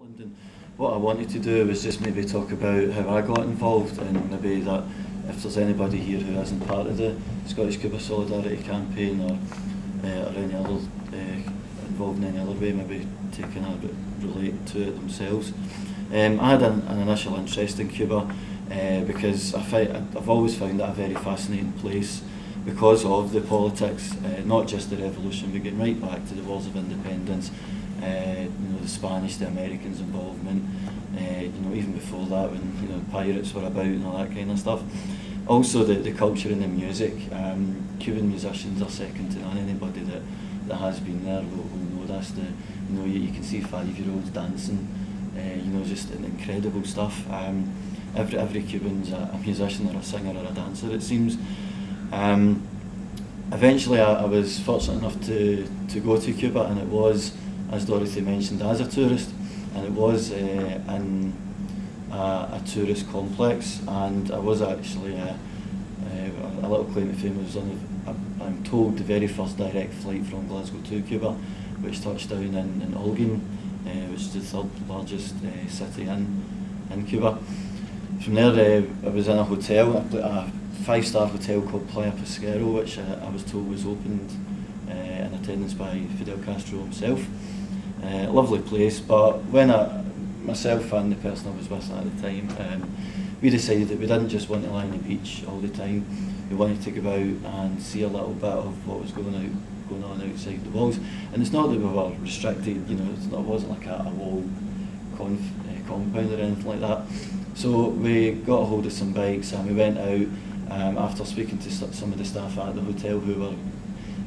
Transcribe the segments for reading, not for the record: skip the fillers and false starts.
Scotland, and what I wanted to do was just maybe talk about how I got involved, and maybe that if there's anybody here who isn't part of the Scottish Cuba Solidarity campaign or any other involved in any other way, maybe taking a relate to it themselves. I had an initial interest in Cuba because I've always found that a very fascinating place because of the politics, not just the revolution, but getting right back to the wars of independence, the Spanish, the Americans' involvement, even before that when pirates were about and all that kind of stuff. Also the culture and the music. Cuban musicians are second to none. Anybody that has been there will know this. You can see 5-year-olds dancing, just incredible stuff. Every Cuban's a musician or a singer or a dancer, it seems. Eventually I was fortunate enough to go to Cuba, and it was, as Dorothy mentioned, as a tourist, and it was in a tourist complex, and I was actually a little claim to fame. Was I'm told, the very first direct flight from Glasgow to Cuba, which touched down in Holguin, which is the third largest city in Cuba. From there I was in a hotel, a 5-star hotel called Playa Pesquero, which I was told was opened in attendance by Fidel Castro himself. Lovely place, but when myself and the person I was with at the time, we decided that we didn't just want to lie on the beach all the time. We wanted to go out and see a little bit of what was going on outside the walls. And it's not that we were restricted, it wasn't like a wall compound or anything like that. So we got a hold of some bikes and we went out after speaking to some of the staff at the hotel, who were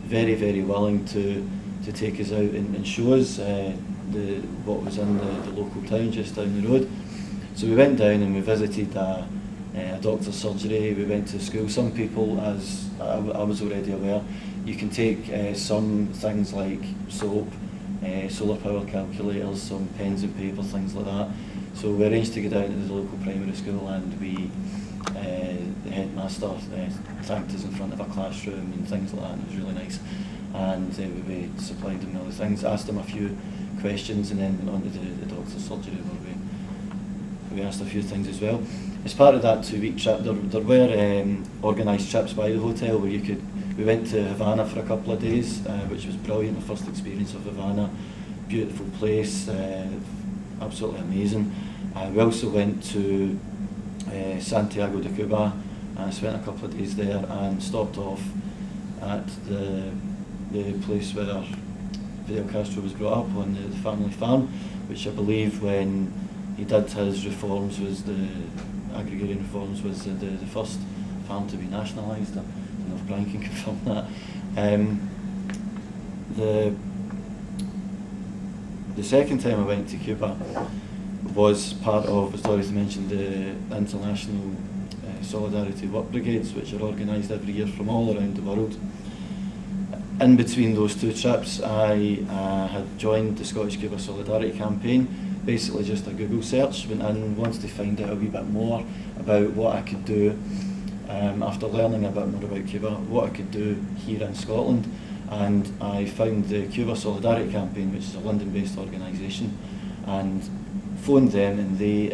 very, very willing to take us out and show us what was in the local town just down the road. So we went down and we visited a doctor's surgery. We went to school. Some people, as I was already aware, you can take some things like soap, solar power calculators, some pens and paper, things like that. So we arranged to go down to the local primary school, and the headmaster thanked us in front of a classroom and things like that, and it was really nice. And we supplied them with all the things, asked them a few questions, and then went on to the doctor's surgery where we asked a few things as well. As part of that 2-week trip, there were organised trips by the hotel where we went to Havana for a couple of days, which was brilliant. My first experience of Havana, beautiful place, absolutely amazing. We also went to Santiago de Cuba, and spent a couple of days there and stopped off at the place where Fidel Castro was brought up, on the family farm, which I believe when he did his reforms, was the agrarian reforms, was the first farm to be nationalised. I don't know if Brian can confirm that. The second time I went to Cuba was part of, as Dorothy mentioned, the international solidarity work brigades, which are organised every year from all around the world. In between those 2 trips, I had joined the Scottish Cuba Solidarity campaign. Basically just a Google search, went in and wanted to find out a wee bit more about what I could do after learning a bit more about Cuba, what I could do here in Scotland. And I found the Cuba Solidarity campaign, which is a London-based organisation, and phoned them, and they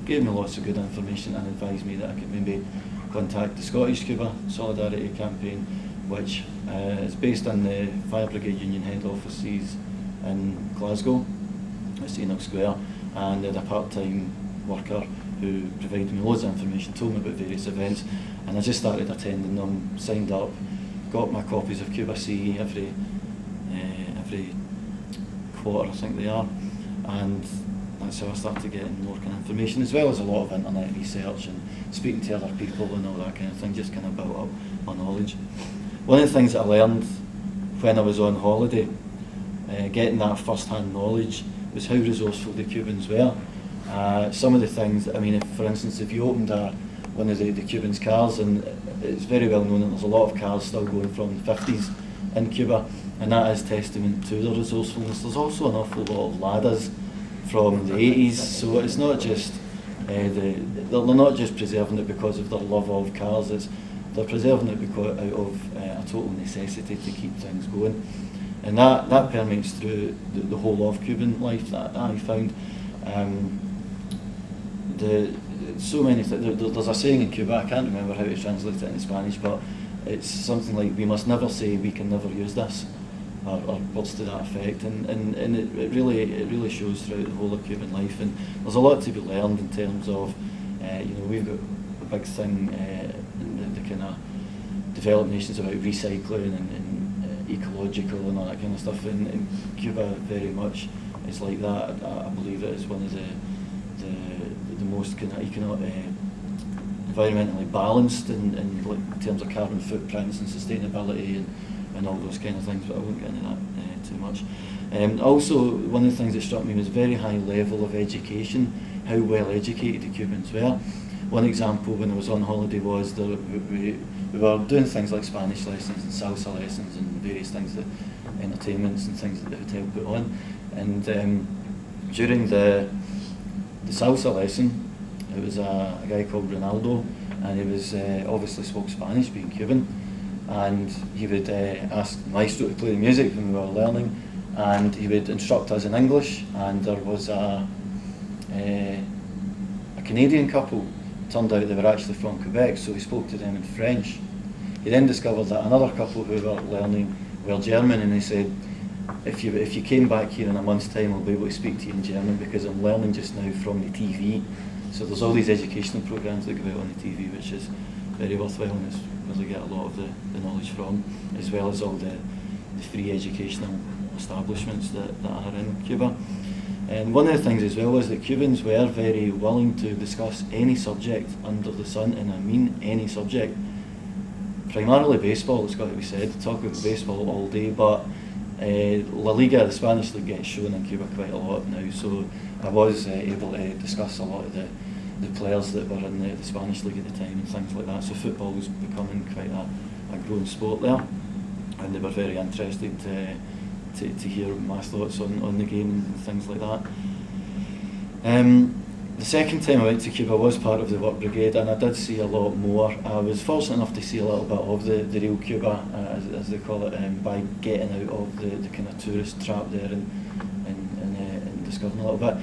gave me lots of good information and advised me that I could maybe contact the Scottish Cuba Solidarity campaign, which is based on the Fire Brigade Union head offices in Glasgow, at St Enoch Square, and they had a part-time worker who provided me loads of information, told me about various events, and I just started attending them, signed up, got my copies of Cuba CE every quarter, I think they are, and that's how I started getting more kind of information, as well as a lot of internet research and speaking to other people and all that kind of thing, just kind of built up my knowledge. One of the things that I learned when I was on holiday, getting that first-hand knowledge, was how resourceful the Cubans were. Some of the things, for instance, if you opened one of the Cubans' cars, and it's very well known that there's a lot of cars still going from the 50s in Cuba, and that is testament to their resourcefulness. There's also an awful lot of ladas from the 80s, so it's not just they're not just preserving it because of their love of cars. They're preserving it because out of a total necessity to keep things going. And that permeates through the whole of Cuban life that I found. So many there's a saying in Cuba, I can't remember how to translate it into Spanish, but it's something like, we must never say we can never use this, or words to that effect, and it really shows throughout the whole of Cuban life, and there's a lot to be learned in terms of, we've got a big thing in the kind of developed nations about recycling and ecological and all that kind of stuff, and in Cuba very much it's like that. I believe it is one of the most kind of environmentally balanced in like terms of carbon footprints and sustainability and all those kind of things, but I won't get into that too much. Also, one of the things that struck me was very high level of education, how well educated the Cubans were. One example when I was on holiday was we were doing things like Spanish lessons and salsa lessons and various things, that entertainments and things that the hotel put on. And during the salsa lesson, it was a guy called Ronaldo, and he was obviously spoke Spanish, being Cuban, and he would ask the maestro to play the music when we were learning, and he would instruct us in English. And there was a Canadian couple. Turned out they were actually from Quebec, so he spoke to them in French. He then discovered that another couple who were learning were German, and he said, if you came back here in a month's time, I'll be able to speak to you in German, because I'm learning just now from the TV. So there's all these educational programs that go out on the TV, which is very worthwhile, and it's where they get a lot of the knowledge from, as well as all the free educational establishments that are in Cuba. And one of the things as well was that Cubans were very willing to discuss any subject under the sun, and I mean any subject. Primarily baseball, it's got to be said, talk about baseball all day, but La Liga, the Spanish league, gets shown in Cuba quite a lot now, so I was able to discuss a lot of the players that were in the Spanish league at the time and things like that, so football was becoming quite a growing sport there, and they were very interested to hear my thoughts on the game and things like that. The second time I went to Cuba was part of the work brigade, and I did see a lot more. I was fortunate enough to see a little bit of the real Cuba, as they call it, by getting out of the kind of tourist trap there and discovering a little bit.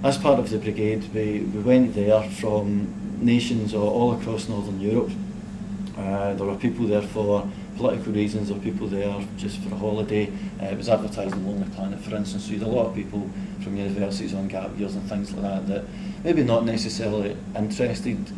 As part of the brigade, we went there from nations all across Northern Europe. There were people there for political reasons, there were people there just for a holiday. It was advertised on Lonely Planet, for instance, so you had a lot of people from universities on gap years and things like that maybe not necessarily interested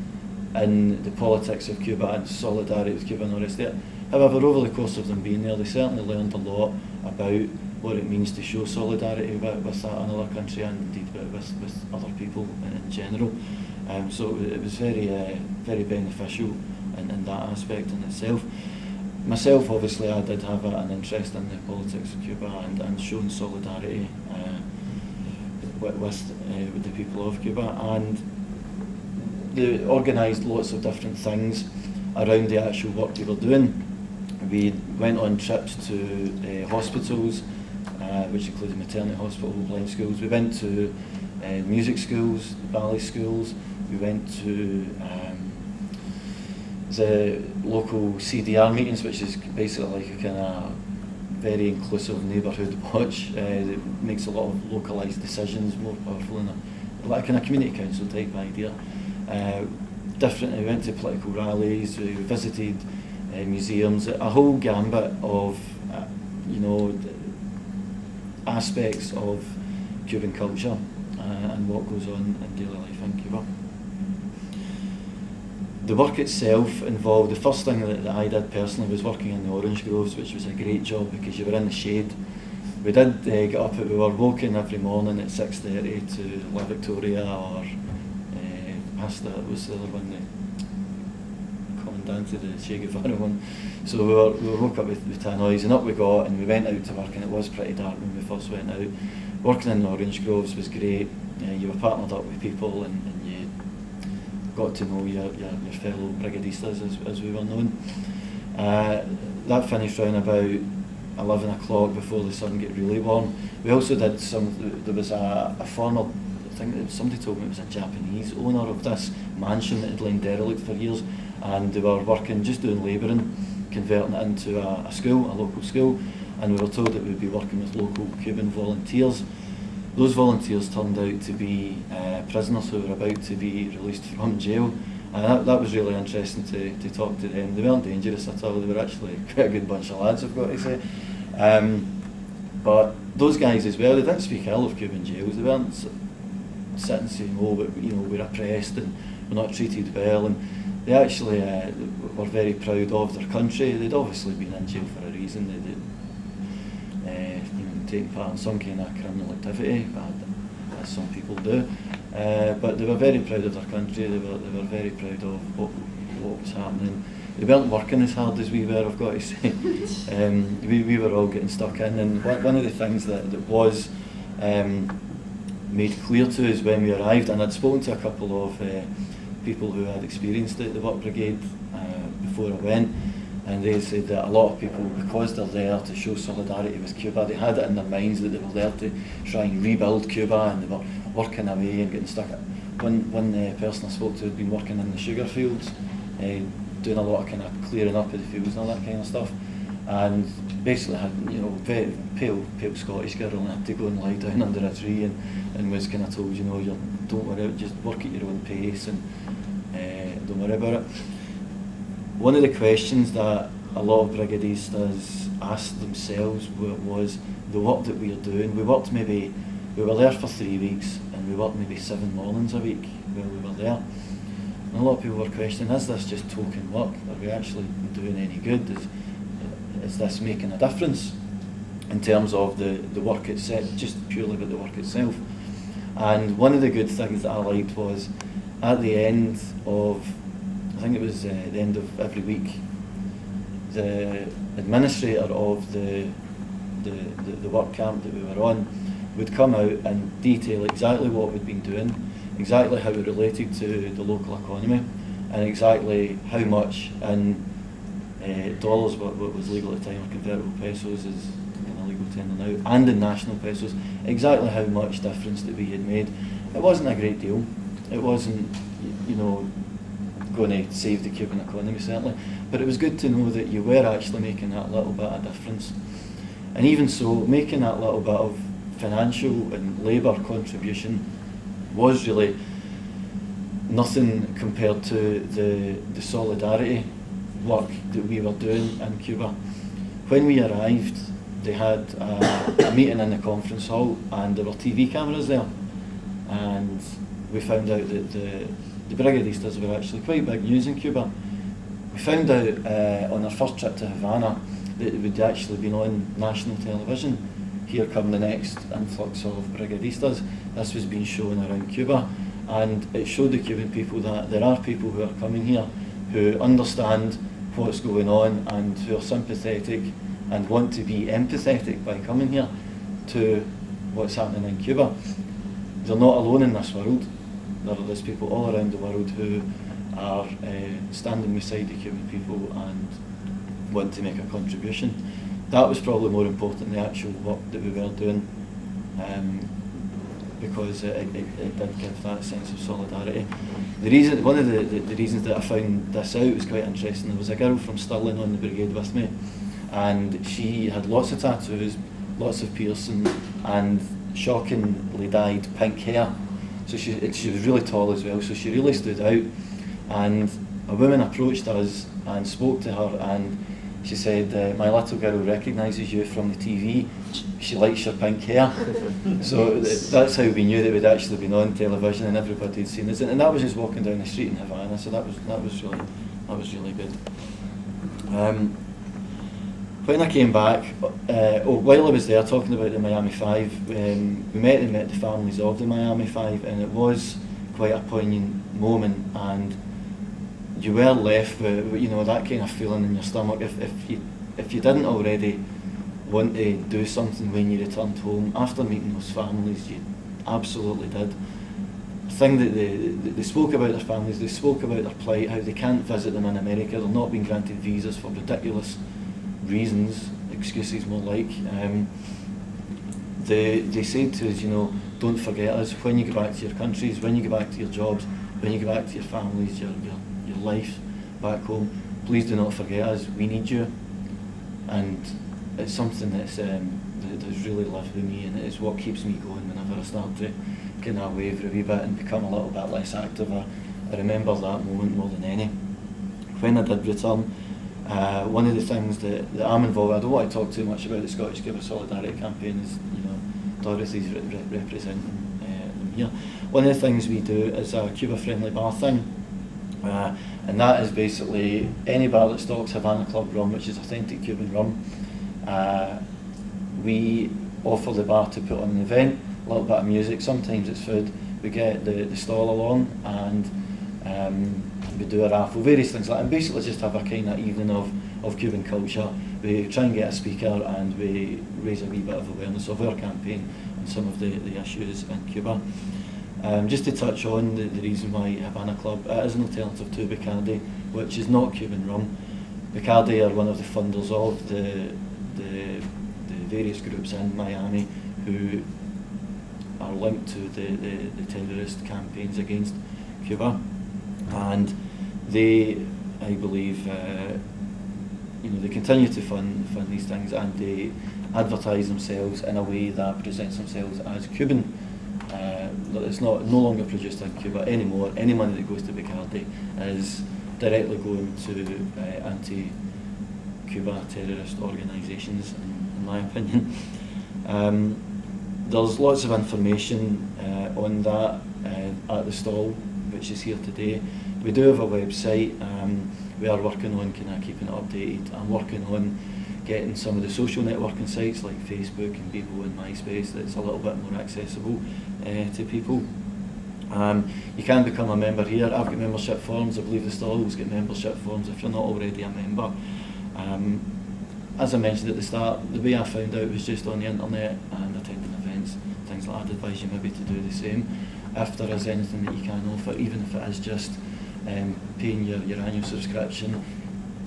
in the politics of Cuba and solidarity with Cuba and all the rest of it. However, over the course of them being there, they certainly learned a lot about what it means to show solidarity with another country, and indeed with other people in general. So it was very beneficial in that aspect in itself. Myself, obviously, I did have an interest in the politics of Cuba and showing solidarity with the people of Cuba, and they organised lots of different things around the actual work they were doing. We went on trips to hospitals, which included maternity hospital, blind schools. We went to music schools, ballet schools. We went to the local CDR meetings, which is basically like a kind of very inclusive neighbourhood watch. It makes a lot of localised decisions more powerful, and like a kind of community council type idea. We went to political rallies, we visited museums, a whole gambit of aspects of Cuban culture and what goes on in daily life in Cuba. The work itself involved, the first thing that I did personally was working in the orange groves, which was a great job because you were in the shade. We did get up, we were woken every morning at 6:30 to La Victoria or past that was the other one, the Comandante, the Che Guevara one. So we were woke up with tannoys, and up we got, and we went out to work, and it was pretty dark when we first went out. Working in the orange groves was great. You were partnered up with people, and you got to know your fellow brigadistas, as we were known. That finished around about 11 o'clock before the sun got really warm. We also did there was a former, I think somebody told me it was a Japanese owner of this mansion that had lain derelict for years, and they were working, just doing labouring, converting it into a school, a local school, and we were told that we'd be working with local Cuban volunteers. those volunteers turned out to be prisoners who were about to be released from jail. And that was really interesting to talk to them. They weren't dangerous at all, they were actually quite a good bunch of lads, I've got to say. But those guys as well, they didn't speak ill of Cuban jails. They weren't sitting saying, oh, but, you know, we're oppressed and we're not treated well. And they actually were very proud of their country. They'd obviously been in jail for a reason. They'd you know, taken part in some kind of criminal activity, as some people do. But they were very proud of their country. They were very proud of what was happening. They weren't working as hard as we were, I've got to say. We were all getting stuck in, and one of the things that was made clear to us when we arrived, and I'd spoken to a couple of people who had experienced the work brigade before I went, and they said that a lot of people, because they're there to show solidarity with Cuba, they had it in their minds that they were there to try and rebuild Cuba, and they were working away and getting stuck. One person I spoke to had been working in the sugar fields, doing a lot of kind of clearing up of the fields and all that kind of stuff, and basically had, you know, very pale Scottish girl, and had to go and lie down under a tree, and was kind of told, you know, don't worry, just work at your own pace, and don't worry about it. One of the questions that a lot of brigadistas asked themselves was the work that we are doing. We were there for 3 weeks, and we worked maybe 7 mornings a week while we were there. And a lot of people were questioning, is this just token work? Are we actually doing any good? Is this making a difference in terms of the work itself, just purely about the work itself? And one of the good things that I liked was, at the end of, I think it was the end of every week, the administrator of the work camp that we were on would come out and detail exactly what we'd been doing, exactly how it related to the local economy, and exactly how much in dollars, what was legal at the time, or convertible pesos is an illegal tender now, and in national pesos, exactly how much difference that we had made. It wasn't a great deal. It wasn't, you know, going to save the Cuban economy, certainly, but it was good to know that you were actually making that little bit of difference. And even so, making that little bit of financial and labour contribution was really nothing compared to the solidarity work that we were doing in Cuba. When we arrived, they had a meeting in the conference hall, and there were TV cameras there, and we found out that the brigadistas were actually quite big news in Cuba. We found out on our first trip to Havana that it would actually been on national television. Here come the next influx of brigadistas. This was being shown around Cuba, and it showed the Cuban people that there are people who are coming here who understand what's going on, and who are sympathetic and want to be empathetic by coming here to what's happening in Cuba. They're not alone in this world. There's people all around the world who are standing beside the Cuban people and want to make a contribution. That was probably more important than the actual work that we were doing, because it did give that sense of solidarity. One of the reasons that I found this out was quite interesting. There was a girl from Stirling on the brigade with me, and she had lots of tattoos, lots of piercings, and shockingly dyed pink hair. So she was really tall as well, so she really stood out. And a woman approached us and spoke to her, and she said, my little girl recognises you from the TV, she likes your pink hair. So that's how we knew that we'd actually been on television and everybody had seen us. And that was just walking down the street in Havana, so that was really good. When I came back, while I was there talking about the Miami 5, we met the families of the Miami 5, and it was quite a poignant moment, and you were left with, you know, that kind of feeling in your stomach. If you didn't already want to do something when you returned home, after meeting those families, you absolutely did. The thing that they spoke about their families, they spoke about their plight, how they can't visit them in America, they're not being granted visas for ridiculous reasons, excuses more like. They said to us, you know, don't forget us when you go back to your countries, when you go back to your jobs, when you go back to your families, your life back home, please do not forget us, we need you. And it's something that's really lived with me, and it's what keeps me going whenever I start to get that waver a wee bit and become a little bit less active. I remember that moment more than any. When I did return, one of the things that I'm involved, I don't want to talk too much about the Scottish Cuba Solidarity Campaign, as you know, Dorothy's representing them here. One of the things we do is a Cuba friendly bar thing, and that is basically any bar that stocks Havana Club rum, which is authentic Cuban rum. We offer the bar to put on an event, a little bit of music, sometimes it's food. We get the stall along, and we do a raffle, various things like that, and basically just have a kind of evening of Cuban culture. We try and get a speaker, and we raise a wee bit of awareness of our campaign and some of the issues in Cuba. Just to touch on the reason why Havana Club, it is an alternative to Bacardi, which is not Cuban rum. Bacardi are one of the funders of the various groups in Miami who are linked to the terrorist campaigns against Cuba, and they, I believe, they continue to fund these things, and they advertise themselves in a way that presents themselves as Cuban. It's no longer produced in Cuba anymore. Any money that goes to Bacardi is directly going to anti-Cuba terrorist organisations, in my opinion. There's lots of information on that at the stall, which is here today. We do have a website. We are working on kind of keeping it updated. I'm working on getting some of the social networking sites like Facebook and Bebo and MySpace that's a little bit more accessible to people. You can become a member here. I've got membership forms. I believe the stalls get membership forms if you're not already a member. As I mentioned at the start, the way I found out was just on the internet and attending events, things like that. I'd advise you maybe to do the same. If there is anything that you can offer, even if it is just paying your annual subscription,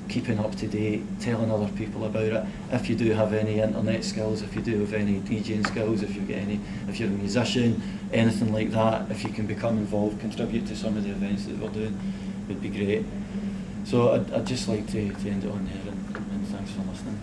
keeping up to date, telling other people about it. If you do have any internet skills, if you do have any DJing skills, if you're a musician, anything like that, if you can become involved, contribute to some of the events that we're doing, would be great. So I'd just like to end it on there, and thanks for listening.